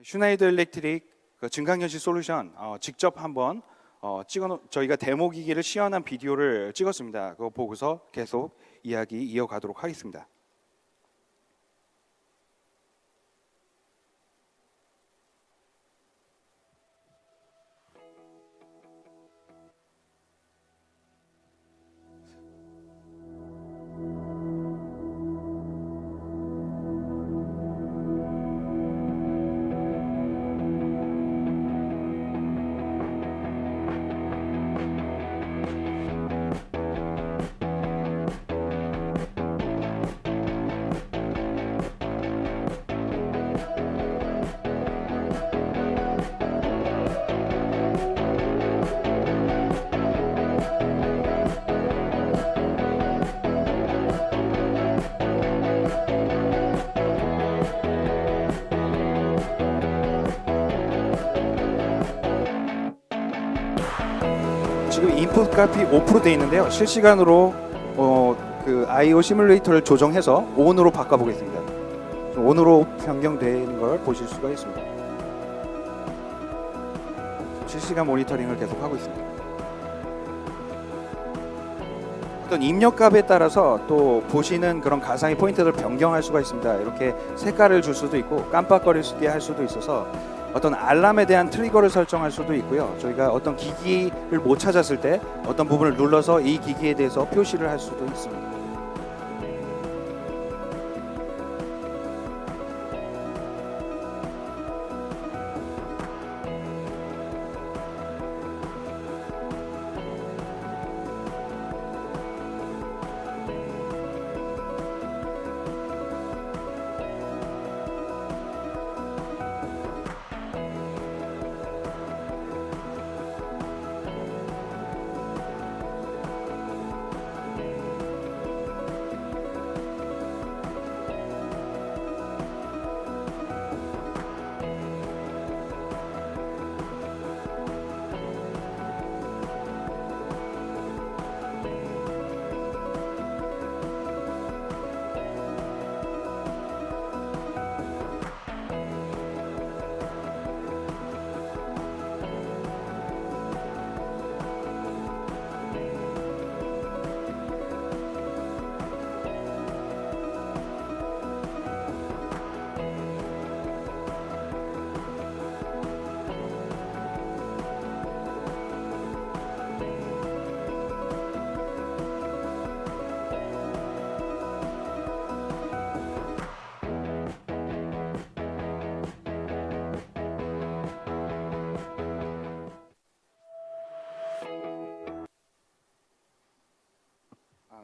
슈나이더 일렉트릭 증강현실 솔루션 직접 한번 저희가 데모 기기를 시연한 비디오를 찍었습니다. 그거 보고서 계속 이야기 이어가도록 하겠습니다. 지금 인풋 값이 5% 돼 있는데요. 실시간으로 그 I/O 시뮬레이터를 조정해서 ON으로 바꿔보겠습니다. ON으로 변경되는 걸 보실 수가 있습니다. 실시간 모니터링을 계속 하고 있습니다. 어떤 입력값에 따라서 또 보시는 그런 가상의 포인트를 변경할 수가 있습니다. 이렇게 색깔을 줄 수도 있고 깜빡거리게 할 수도 있어서 어떤 알람에 대한 트리거를 설정할 수도 있고요. 저희가 어떤 기기를 못 찾았을 때 어떤 부분을 눌러서 이 기기에 대해서 표시를 할 수도 있습니다.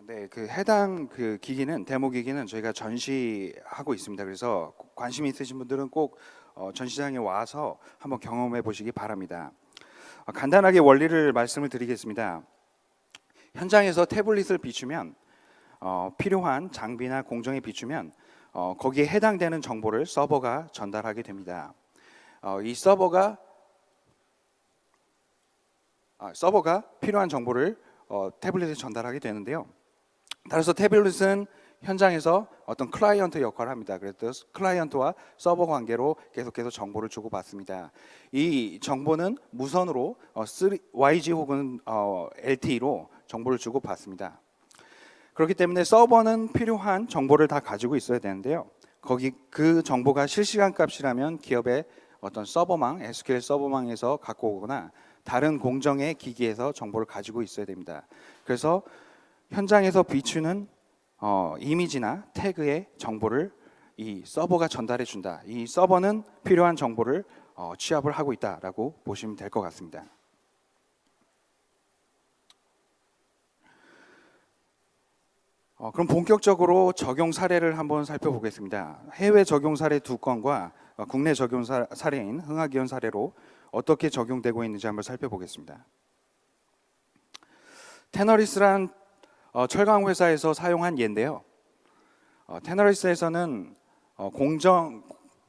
네, 그 해당 그 기기는 데모 기기는 저희가 전시하고 있습니다. 그래서 관심 있으신 분들은 꼭 전시장에 와서 한번 경험해 보시기 바랍니다. 간단하게 원리를 말씀을 드리겠습니다. 현장에서 태블릿을 비추면 필요한 장비나 공정에 비추면 거기에 해당되는 정보를 서버가 전달하게 됩니다. 이 서버가 필요한 정보를 태블릿에 전달하게 되는데요. 따라서 태블릿은 현장에서 어떤 클라이언트 역할을 합니다. 그래서 클라이언트와 서버 관계로 계속해서 정보를 주고받습니다. 이 정보는 무선으로 YG 혹은 LTE로 정보를 주고받습니다. 그렇기 때문에 서버는 필요한 정보를 다 가지고 있어야 되는데요. 그 정보가 실시간 값이라면 기업의 어떤 서버망, SQL 서버망에서 갖고 오거나 다른 공정의 기기에서 정보를 가지고 있어야 됩니다. 그래서 현장에서 비추는 이미지나 태그의 정보를 이 서버가 전달해 준다. 이 서버는 필요한 정보를 취합을 하고 있다라고 보시면 될 것 같습니다. 그럼 본격적으로 적용 사례를 한번 살펴보겠습니다. 해외 적용 사례 2건과 국내 적용 사례인 흥하기원 사례로 어떻게 적용되고 있는지 한번 살펴보겠습니다. 테너리스란 철강 회사에서 사용한 예인데요. 테너리스에서는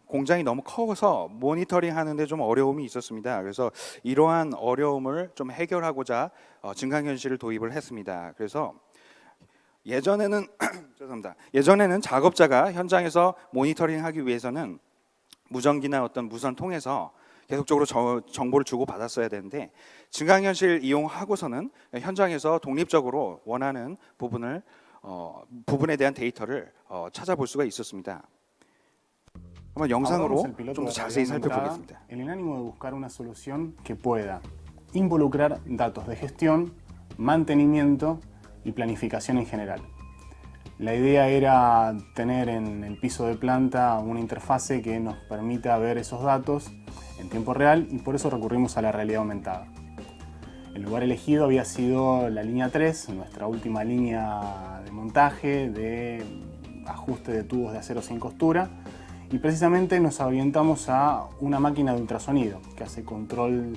공장이 너무 커서 모니터링 하는데 좀 어려움이 있었습니다. 그래서 이러한 어려움을 좀 해결하고자 증강현실을 도입을 했습니다. 그래서 예전에는 예전에는 작업자가 현장에서 모니터링하기 위해서는 무전기나 어떤 무선 통해서 계속적으로 정보를 주고 받았어야 되는데 증강현실 이용하고서는 현장에서 독립적으로 원하는 부분에 대한 데이터를 찾아볼 수가 있었습니다. 한번 영상으로 좀 더 자세히 살펴보겠습니다. En el ánimo de buscar una solución que pueda involucrar datos de gestión, mantenimiento y planificación en general. La idea era tener en el piso de planta una interfase que nos permita ver esos datos en tiempo real y por eso recurrimos a la realidad aumentada. El lugar elegido había sido la línea 3, nuestra última línea de montaje, de ajuste de tubos de acero sin costura, y precisamente nos orientamos a una máquina de ultrasonido que hace control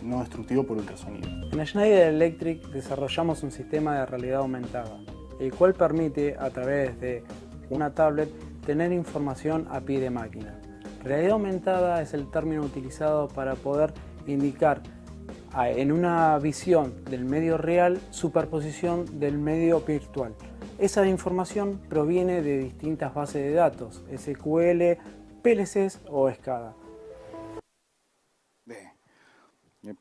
no destructivo por ultrasonido. En Schneider Electric desarrollamos un sistema de realidad aumentada, el cual permite a través de una tablet tener información a pie de máquina. Realidad aumentada es el término utilizado para poder indicar en una visión del medio real superposición del medio virtual. Esa información proviene de distintas bases de datos, SQL, PLCs o SCADA. 네,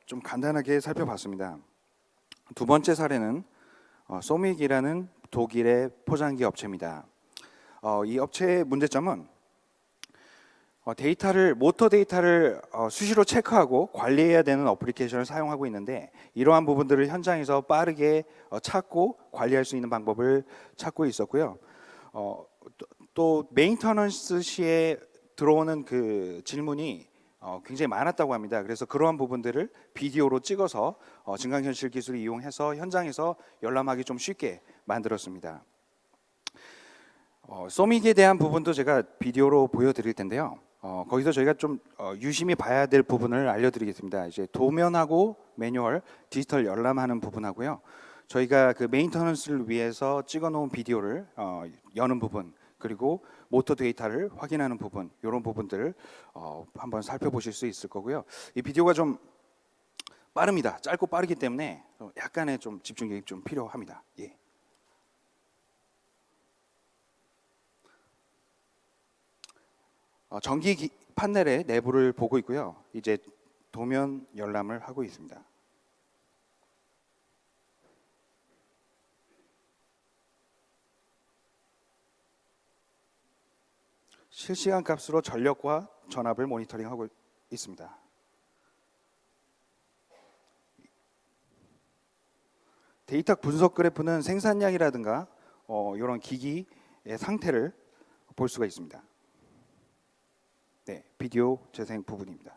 좀 간단하게 살펴봤습니다. 두 번째 사례는 소믹이라는 독일의 포장기 업체입니다. 이 업체의 문제점은 모터 데이터를 수시로 체크하고 관리해야 되는 어플리케이션을 사용하고 있는데 이러한 부분들을 현장에서 빠르게 찾고 관리할 수 있는 방법을 찾고 있었고요. 또 메인터넌스 시에 들어오는 그 질문이 굉장히 많았다고 합니다. 그래서 그러한 부분들을 비디오로 찍어서 증강현실 기술을 이용해서 현장에서 열람하기 좀 쉽게 만들었습니다. 소믹에 대한 부분도 제가 비디오로 보여드릴 텐데요. 거기서 저희가 좀 유심히 봐야 될 부분을 알려드리겠습니다. 이제 도면하고 매뉴얼, 디지털 열람하는 부분하고요. 저희가 그 메인터넌스를 위해서 찍어놓은 비디오를 여는 부분, 그리고 모터 데이터를 확인하는 부분, 이런 부분들을 한번 살펴보실 수 있을 거고요. 이 비디오가 좀 빠릅니다. 짧고 빠르기 때문에 약간의 좀 집중력이 좀 필요합니다. 예. 전기 판넬의 내부를 보고 있고요. 이제 도면 열람을 하고 있습니다. 실시간 값으로 전력과 전압을 모니터링하고 있습니다. 데이터 분석 그래프는 생산량이라든가 이런 기기의 상태를 볼 수가 있습니다. 네, 비디오 재생 부분입니다.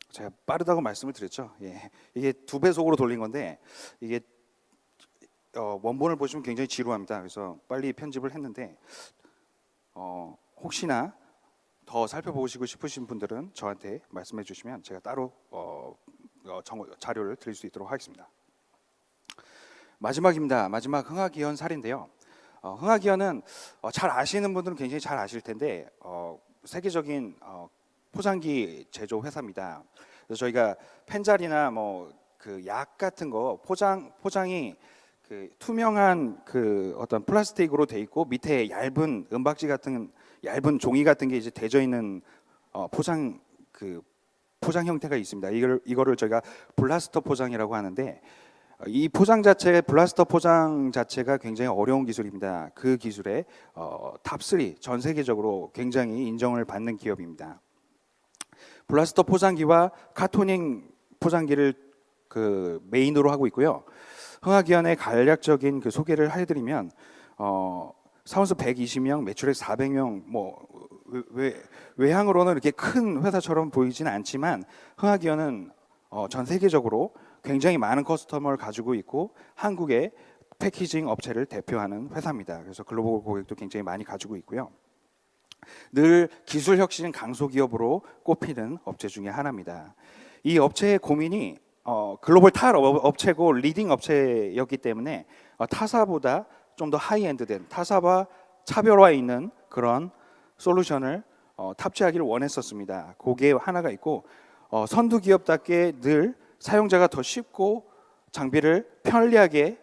제가 빠르다고 말씀을 드렸죠. 예, 이게 2배속으로 돌린 건데 이게 원본을 보시면 굉장히 지루합니다. 그래서 빨리 편집을 했는데 혹시나 더 살펴보시고 싶으신 분들은 저한테 말씀해 주시면 제가 따로 자료를 드릴 수 있도록 하겠습니다. 마지막입니다. 마지막 흥하기현 사례인데요. 흥하기현은 잘 아시는 분들은 굉장히 잘 아실 텐데 세계적인 포장기 제조 회사입니다. 그래서 저희가 펜자리나 뭐 그 약 같은 거 포장이 그 투명한 그 어떤 플라스틱으로 돼 있고 밑에 얇은 은박지 같은 얇은 종이 같은 게 이제 대져 있는 포장 형태가 있습니다. 이거를 저희가 블라스터 포장이라고 하는데 이 블라스터 포장 자체가 굉장히 어려운 기술입니다. 그 기술의 탑3 전 세계적으로 굉장히 인정을 받는 기업입니다. 블라스터 포장기와 카토닝 포장기를 그 메인으로 하고 있고요. 흥하기현의 간략적인 그 소개를 해드리면 사원수 120명, 매출액 400명, 뭐 외향으로는 이렇게 큰 회사처럼 보이지는 않지만 흥하기현은 전 세계적으로 굉장히 많은 커스터머를 가지고 있고 한국의 패키징 업체를 대표하는 회사입니다. 그래서 글로벌 고객도 굉장히 많이 가지고 있고요. 늘 기술 혁신 강소 기업으로 꼽히는 업체 중에 하나입니다. 이 업체의 고민이 글로벌 탑 업체고 리딩 업체였기 때문에 타사보다 좀 더 하이엔드된 타사와 차별화 있는 그런 솔루션을 탑재하기를 원했었습니다. 그게 하나가 있고 선두 기업답게 늘 사용자가 더 쉽고 장비를 편리하게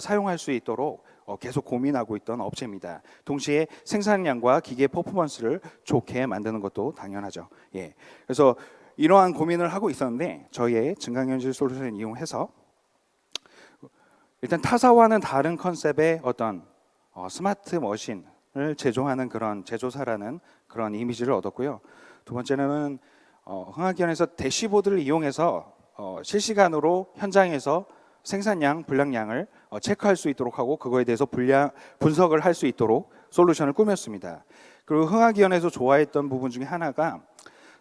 사용할 수 있도록 계속 고민하고 있던 업체입니다. 동시에 생산량과 기계 퍼포먼스를 좋게 만드는 것도 당연하죠. 예. 그래서 이러한 고민을 하고 있었는데 저희의 증강현실 솔루션을 이용해서 일단 타사와는 다른 컨셉의 어떤 스마트 머신을 제조하는 그런 제조사라는 그런 이미지를 얻었고요. 두 번째는 흥하기원에서 대시보드를 이용해서 실시간으로 현장에서 생산량, 불량량을 체크할 수 있도록 하고 그거에 대해서 분석을 할 수 있도록 솔루션을 꾸몄습니다. 그리고 흥하기원에서 좋아했던 부분 중에 하나가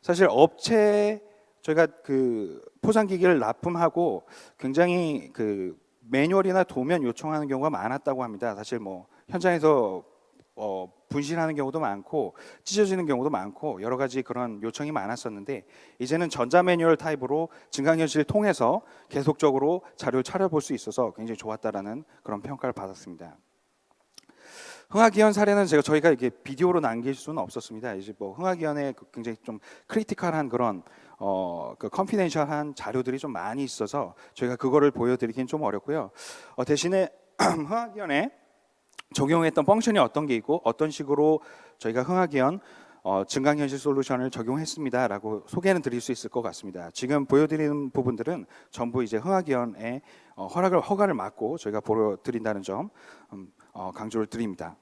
사실 업체 저희가 그 포장기기를 납품하고 굉장히 그 매뉴얼이나 도면 요청하는 경우가 많았다고 합니다. 사실 뭐 현장에서 분실하는 경우도 많고 찢어지는 경우도 많고 여러 가지 그런 요청이 많았었는데 이제는 전자 매뉴얼 타입으로 증강현실을 통해서 계속적으로 자료를 찾아볼 수 있어서 굉장히 좋았다라는 그런 평가를 받았습니다. 흥하기원 사례는 저희가 이게 비디오로 남길 수는 없었습니다. 이제 뭐 흥하기원의 굉장히 좀 크리티컬한 그런 그 컨피덴셜한 자료들이 좀 많이 있어서 저희가 그거를 보여드리기는 좀 어렵고요. 대신에 흥하기원에 적용했던 펑션이 어떤 게 있고 어떤 식으로 저희가 흥하기원 증강현실 솔루션을 적용했습니다라고 소개는 드릴 수 있을 것 같습니다. 지금 보여드리는 부분들은 전부 이제 흥하기원의 허가를 받고 저희가 보여드린다는 점 강조를 드립니다.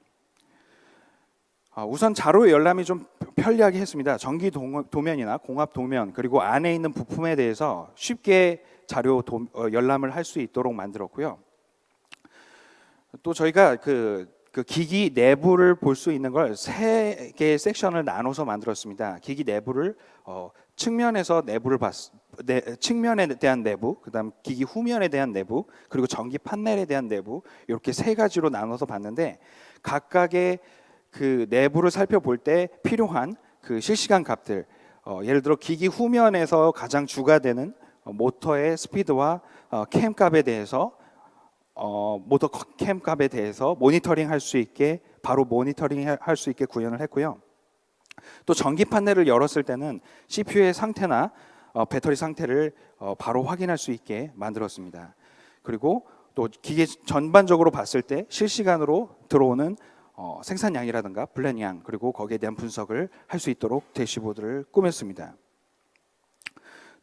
우선 자료 열람이 좀 편리하게 했습니다. 전기 도면이나 공합 도면 그리고 안에 있는 부품에 대해서 쉽게 자료 열람을 할 수 있도록 만들었고요. 또 저희가 그 기기 내부를 볼 수 있는 걸 3개의 섹션을 나눠서 만들었습니다. 기기 내부를 측면에서 측면에 대한 내부, 그다음 기기 후면에 대한 내부, 그리고 전기 판넬에 대한 내부 이렇게 3가지로 나눠서 봤는데 각각의 그 내부를 살펴볼 때 필요한 그 실시간 값들, 예를 들어 기기 후면에서 가장 주가 되는 모터의 스피드와 캠 값에 대해서 모터 캠 값에 대해서 모니터링 할 수 있게 바로 모니터링 할 수 있게 구현을 했고요. 또 전기 판넬을 열었을 때는 CPU의 상태나 배터리 상태를 바로 확인할 수 있게 만들었습니다. 그리고 또 기계 전반적으로 봤을 때 실시간으로 들어오는 생산량이라든가 블렌량 그리고 거기에 대한 분석을 할 수 있도록 대시보드를 꾸몄습니다.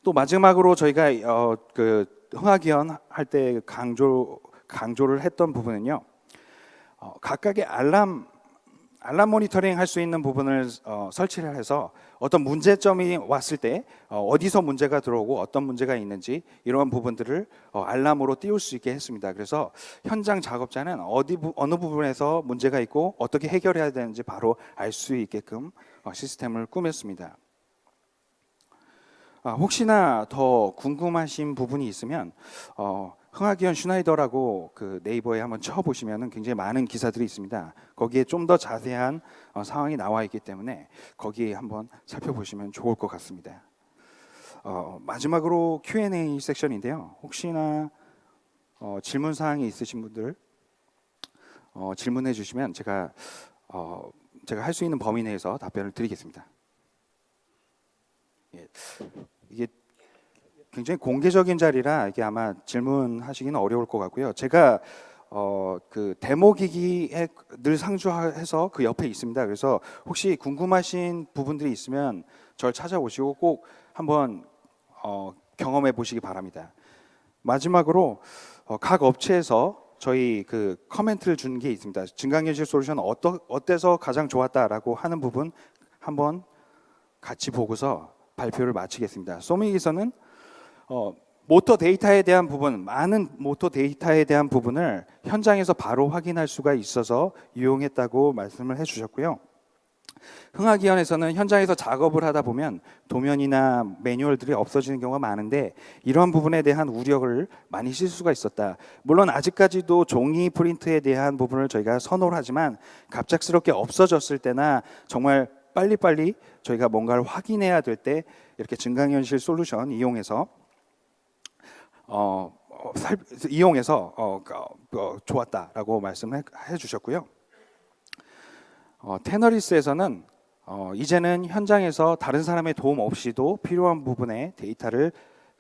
또 마지막으로 저희가 그 흥하기원 할 때 강조를 했던 부분은요. 각각의 알람 모니터링 할 수 있는 부분을 설치를 해서 어떤 문제점이 왔을 때 어디서 문제가 들어오고 어떤 문제가 있는지 이러한 부분들을 알람으로 띄울 수 있게 했습니다. 그래서 현장 작업자는 어느 부분에서 문제가 있고 어떻게 해결해야 되는지 바로 알 수 있게끔 시스템을 꾸몄습니다. 혹시나 더 궁금하신 부분이 있으면 흥하기원 슈나이더라고 그 네이버에 한번 쳐보시면 굉장히 많은 기사들이 있습니다. 거기에 좀 더 자세한 상황이 나와 있기 때문에 거기에 한번 살펴보시면 좋을 것 같습니다. 마지막으로 Q&A 섹션인데요. 혹시나 질문 사항이 있으신 분들 질문해 주시면 제가 할 수 있는 범위 내에서 답변을 드리겠습니다. 예, 이게 굉장히 공개적인 자리라 이게 아마 질문하시기는 어려울 것 같고요. 제가 그 데모 기기에 늘 상주해서 그 옆에 있습니다. 그래서 혹시 궁금하신 부분들이 있으면 저를 찾아오시고 꼭 한번 경험해 보시기 바랍니다. 마지막으로 각 업체에서 저희 그 커멘트를 준 게 있습니다. 증강현실 솔루션 어때서 가장 좋았다라고 하는 부분 한번 같이 보고서 발표를 마치겠습니다. 소믹에서는 모터 데이터에 대한 부분, 많은 모터 데이터에 대한 부분을 현장에서 바로 확인할 수가 있어서 유용했다고 말씀을 해주셨고요. 흥하기원에서는 현장에서 작업을 하다 보면 도면이나 매뉴얼들이 없어지는 경우가 많은데 이러한 부분에 대한 우려를 많이 실 수가 있었다. 물론 아직까지도 종이 프린트에 대한 부분을 저희가 선호를 하지만 갑작스럽게 없어졌을 때나 정말 빨리빨리 저희가 뭔가를 확인해야 될 때 이렇게 증강현실 솔루션 이용해서 좋았다라고 말씀해 주셨고요. 테너리스에서는 이제는 현장에서 다른 사람의 도움 없이도 필요한 부분의 데이터를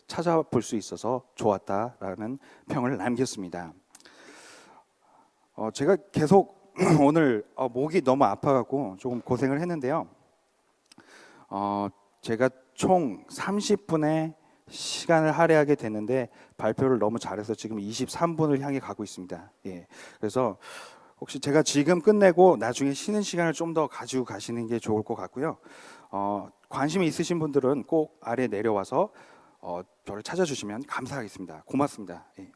찾아볼 수 있어서 좋았다라는 평을 남겼습니다. 제가 계속 오늘 목이 너무 아파갖고 조금 고생을 했는데요. 제가 총 30분의 시간을 할애하게 됐는데 발표를 너무 잘해서 지금 23분을 향해 가고 있습니다. 예, 그래서 혹시 제가 지금 끝내고 나중에 쉬는 시간을 좀 더 가지고 가시는 게 좋을 것 같고요. 관심이 있으신 분들은 꼭 아래 내려와서 저를 찾아주시면 감사하겠습니다. 고맙습니다. 예.